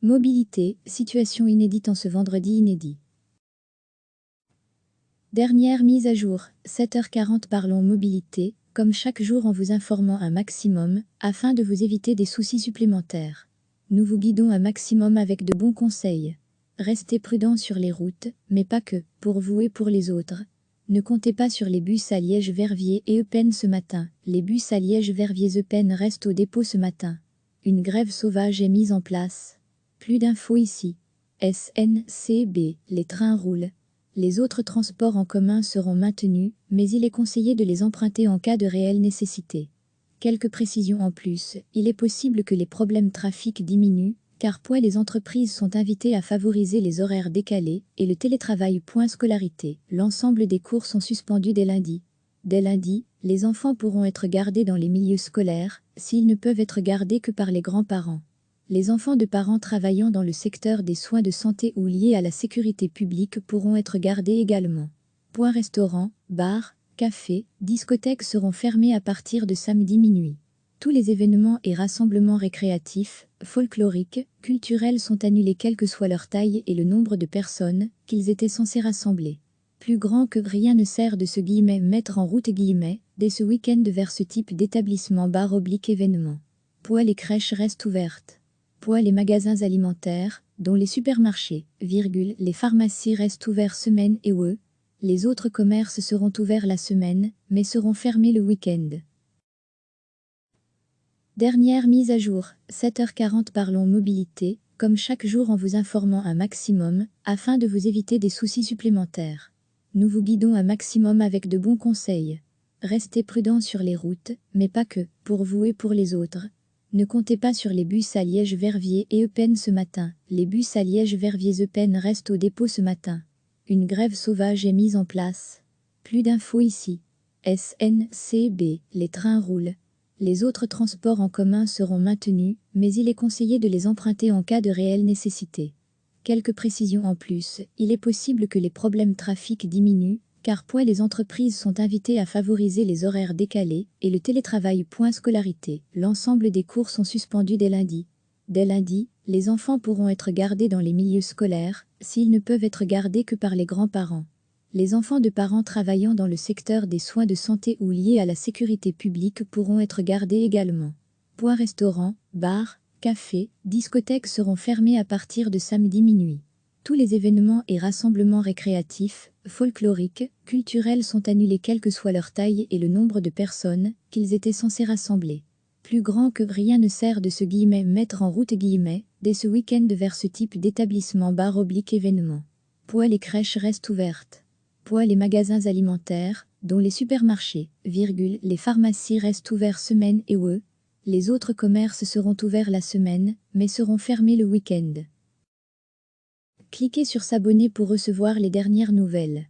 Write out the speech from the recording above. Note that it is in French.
Mobilité, situation inédite en ce vendredi inédit. Dernière mise à jour, 7h40 parlons mobilité, comme chaque jour en vous informant un maximum, afin de vous éviter des soucis supplémentaires. Nous vous guidons un maximum avec de bons conseils. Restez prudents sur les routes, mais pas que, pour vous et pour les autres. Ne comptez pas sur les bus à Liège-Verviers et Eupen ce matin. Les bus à Liège-Verviers-Eupen restent au dépôt ce matin. Une grève sauvage est mise en place. Plus d'infos ici. SNCB, les trains roulent. Les autres transports en commun seront maintenus, mais il est conseillé de les emprunter en cas de réelle nécessité. Quelques précisions en plus, il est possible que les problèmes trafic diminuent, car les entreprises sont invitées à favoriser les horaires décalés et le télétravail. Scolarité, l'ensemble des cours sont suspendus dès lundi. Dès lundi, les enfants pourront être gardés dans les milieux scolaires, s'ils ne peuvent être gardés que par les grands-parents. Les enfants de parents travaillant dans le secteur des soins de santé ou liés à la sécurité publique pourront être gardés également. Restaurants, bars, cafés, discothèques seront fermés à partir de samedi minuit. Tous les événements et rassemblements récréatifs, folkloriques, culturels sont annulés quelle que soit leur taille et le nombre de personnes qu'ils étaient censés rassembler. Plus grand que rien ne sert de se mettre en route dès ce week-end vers ce type d'établissement bar/événement. Les crèches restent ouvertes. Les magasins alimentaires, dont les supermarchés, les pharmacies restent ouverts semaine et les autres commerces seront ouverts la semaine, mais seront fermés le week-end. Dernière mise à jour, 7h40 parlons mobilité, comme chaque jour en vous informant un maximum, afin de vous éviter des soucis supplémentaires. Nous vous guidons un maximum avec de bons conseils. Restez prudents sur les routes, mais pas que, pour vous et pour les autres. Ne comptez pas sur les bus à Liège-Verviers et Eupen ce matin. Les bus à Liège-Verviers-Eupen restent au dépôt ce matin. Une grève sauvage est mise en place. Plus d'infos ici. SNCB, les trains roulent. Les autres transports en commun seront maintenus, mais il est conseillé de les emprunter en cas de réelle nécessité. Quelques précisions en plus, il est possible que les problèmes trafic diminuent, car les entreprises sont invitées à favoriser les horaires décalés et le télétravail. Scolarité, l'ensemble des cours sont suspendus dès lundi. Dès lundi, les enfants pourront être gardés dans les milieux scolaires, s'ils ne peuvent être gardés que par les grands-parents. Les enfants de parents travaillant dans le secteur des soins de santé ou liés à la sécurité publique pourront être gardés également. Restaurants, bars, cafés, discothèques seront fermés à partir de samedi minuit. Tous les événements et rassemblements récréatifs, folkloriques, culturels sont annulés quelle que soit leur taille et le nombre de personnes qu'ils étaient censés rassembler. Plus grand que rien ne sert de se mettre en route dès ce week-end vers ce type d'établissement bar/événement. Les crèches restent ouvertes. Les magasins alimentaires, dont les supermarchés, les pharmacies restent ouverts semaine et les autres commerces seront ouverts la semaine, mais seront fermés le week-end. Cliquez sur s'abonner pour recevoir les dernières nouvelles.